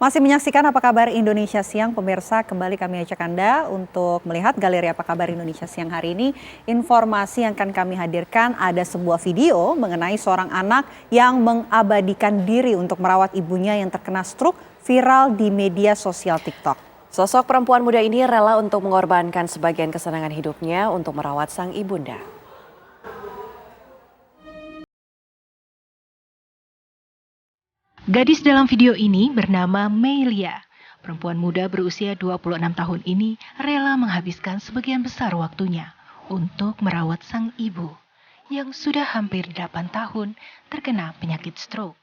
Masih menyaksikan Apa Kabar Indonesia Siang, pemirsa, kembali kami ajak Anda untuk melihat galeri Apa Kabar Indonesia Siang hari ini. Informasi yang akan kami hadirkan, ada sebuah video mengenai seorang anak yang mengabadikan diri untuk merawat ibunya yang terkena stroke, viral di media sosial TikTok. Sosok perempuan muda ini rela untuk mengorbankan sebagian kesenangan hidupnya untuk merawat sang ibunda. Gadis dalam video ini bernama Melia. Perempuan muda berusia 26 tahun ini rela menghabiskan sebagian besar waktunya untuk merawat sang ibu yang sudah hampir 8 tahun terkena penyakit stroke.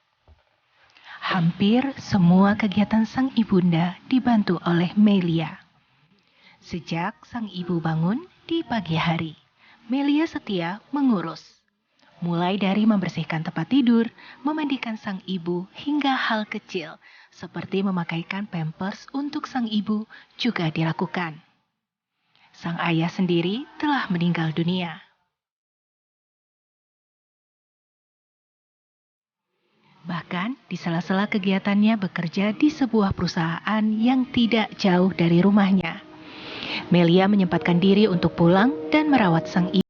Hampir semua kegiatan sang ibunda dibantu oleh Melia. Sejak sang ibu bangun di pagi hari, Melia setia mengurus. Mulai dari membersihkan tempat tidur, memandikan sang ibu, hingga hal kecil seperti memakaikan pampers untuk sang ibu juga dilakukan. Sang ayah sendiri telah meninggal dunia. Bahkan di sela-sela kegiatannya bekerja di sebuah perusahaan yang tidak jauh dari rumahnya. Melia menyempatkan diri untuk pulang dan merawat sang ibu.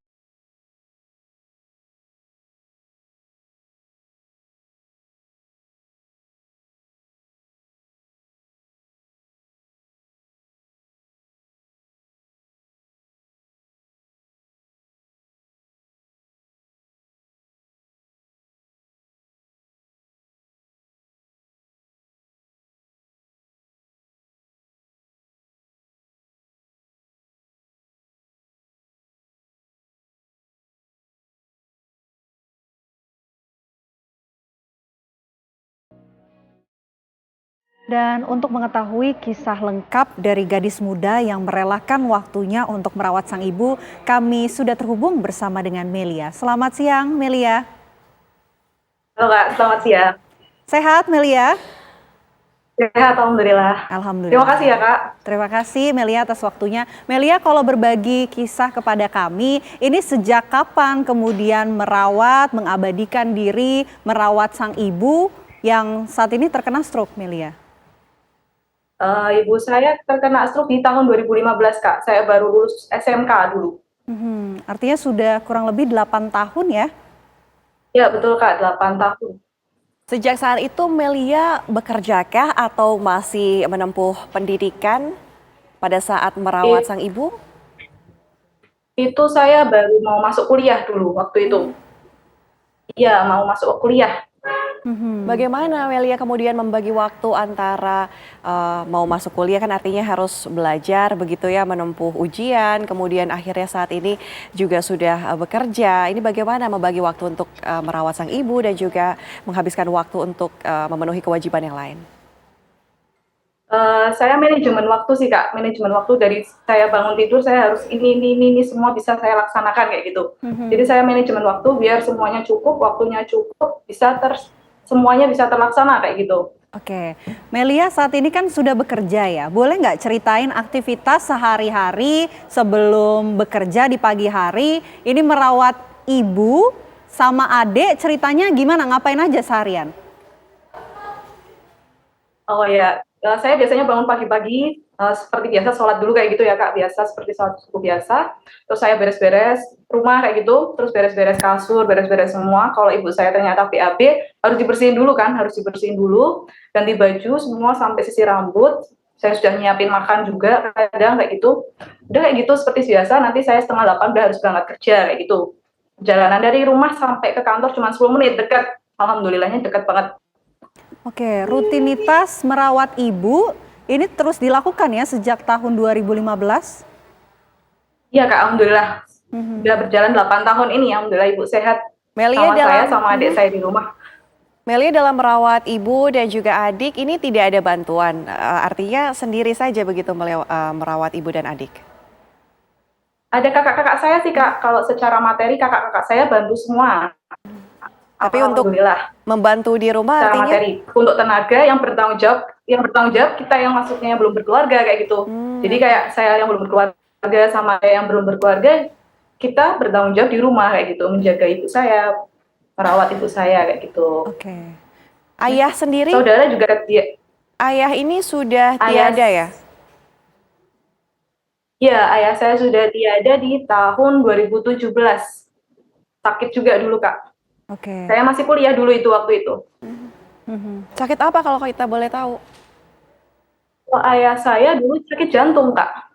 Dan untuk mengetahui kisah lengkap dari gadis muda yang merelakan waktunya untuk merawat sang ibu, kami sudah terhubung bersama dengan Melia. Selamat siang, Melia. Halo Kak, selamat siang. Sehat, Melia? Sehat, Alhamdulillah. Alhamdulillah. Terima kasih ya Kak. Terima kasih Melia atas waktunya. Melia, kalau berbagi kisah kepada kami, ini sejak kapan kemudian merawat, mengabadikan diri, merawat sang ibu yang saat ini terkena stroke, Melia? Ibu saya terkena stroke di tahun 2015 Kak. Saya baru lulus SMK dulu. Artinya sudah kurang lebih 8 tahun ya? Ya betul Kak, 8 tahun. Sejak saat itu Melia bekerjakah atau masih menempuh pendidikan pada saat merawat sang ibu? Itu saya baru mau masuk kuliah dulu waktu itu. Iya, mau masuk kuliah. Bagaimana Melia kemudian membagi waktu antara mau masuk kuliah, kan artinya harus belajar begitu ya, menempuh ujian, kemudian akhirnya saat ini juga sudah bekerja. Ini bagaimana membagi waktu untuk merawat sang ibu dan juga menghabiskan waktu untuk memenuhi kewajiban yang lain? Saya manajemen waktu sih Kak, manajemen waktu dari saya bangun tidur saya harus ini semua bisa saya laksanakan kayak gitu. Jadi saya manajemen waktu biar semuanya cukup, waktunya cukup, semuanya bisa terlaksana kayak gitu. Oke, Melia saat ini kan sudah bekerja ya. Boleh nggak ceritain aktivitas sehari-hari sebelum bekerja di pagi hari? Ini merawat ibu sama adik, ceritanya gimana? Ngapain aja seharian? Oh ya, saya biasanya bangun pagi-pagi, seperti biasa sholat dulu kayak gitu ya Kak, biasa seperti sholat subuh biasa. Terus saya beres-beres rumah kayak gitu, terus beres-beres kasur, beres-beres semua. Kalau ibu saya ternyata BAB, harus dibersihin dulu kan, harus dibersihin dulu, ganti baju semua sampai sisir rambut. Saya sudah nyiapin makan juga kadang kayak gitu. Udah kayak gitu seperti biasa, nanti saya 7:30 udah harus berangkat kerja kayak gitu. Perjalanan dari rumah sampai ke kantor cuma 10 menit, dekat. Alhamdulillahnya dekat banget. Oke, rutinitas merawat ibu ini terus dilakukan ya sejak tahun 2015? Iya Kak, alhamdulillah. Udah berjalan 8 tahun ini, alhamdulillah ibu sehat. Melia Sama saya sama adik saya di rumah. Melia dalam merawat ibu dan juga adik ini tidak ada bantuan, artinya sendiri saja begitu merawat ibu dan adik? Ada kakak-kakak saya sih Kak, kalau secara materi kakak-kakak saya bantu semua. Tapi untuk Alhamdulillah. membantu di rumah Secara artinya? materi, untuk tenaga yang bertanggung jawab kita yang maksudnya belum berkeluarga kayak gitu. Jadi kayak saya yang belum berkeluarga sama saya yang belum berkeluarga, kita bertanggung jawab di rumah kayak gitu, menjaga ibu saya, merawat ibu saya kayak gitu. Oke. Ayah sendiri? Saudara juga dia ayah ini sudah Ayah, tiada ya? ya ayah saya sudah tiada di tahun 2017. Sakit juga dulu Kak. Oke. Saya masih kuliah dulu itu waktu itu. Sakit apa kalau kita boleh tahu? Kalau ayah saya dulu sakit jantung Kak.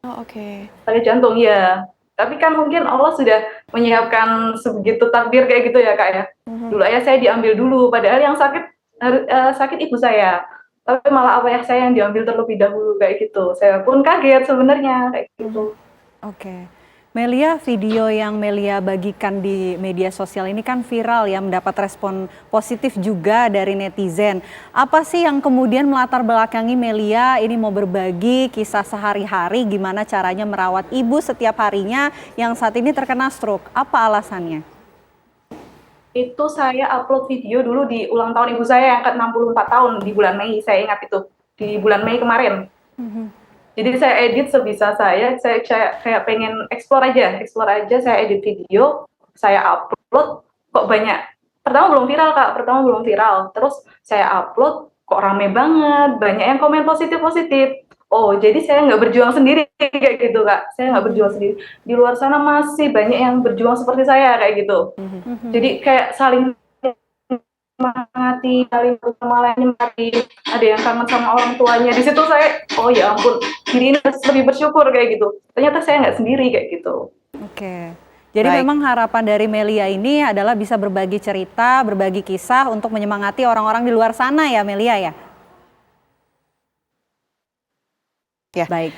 Oh, oke. Sakit jantung ya. Tapi kan mungkin Allah sudah menyiapkan sebegitu takdir kayak gitu ya Kak ya. Dulu ayah saya diambil dulu, padahal yang sakit ibu saya. Tapi malah ayah saya yang diambil terlebih dahulu kayak gitu. Saya pun kaget sebenarnya kayak gitu. Oke. Melia, video yang Melia bagikan di media sosial ini kan viral ya, mendapat respon positif juga dari netizen. Apa sih yang kemudian melatar belakangi Melia ini mau berbagi kisah sehari-hari gimana caranya merawat ibu setiap harinya yang saat ini terkena stroke? Apa alasannya? Itu saya upload video dulu di ulang tahun ibu saya yang ke-64 tahun di bulan Mei, saya ingat itu. Di bulan Mei kemarin. Jadi saya edit sebisa saya kayak pengen explore aja, saya edit video, saya upload, kok banyak. Pertama belum viral Kak, terus saya upload, kok rame banget, banyak yang komen positif-positif. Oh, jadi saya nggak berjuang sendiri kayak gitu Kak, saya nggak berjuang sendiri. Di luar sana masih banyak yang berjuang seperti saya kayak gitu. Jadi kayak saling menyemangati, saling sama lain menyemangati, ada yang kangen sama orang tuanya. Di situ saya, oh ya ampun, diri ini harus lebih bersyukur kayak gitu. Ternyata saya nggak sendiri kayak gitu. Oke. Jadi Baik. memang harapan dari Melia ini adalah bisa berbagi cerita, berbagi kisah untuk menyemangati orang-orang di luar sana ya Melia ya? Ya. Baik.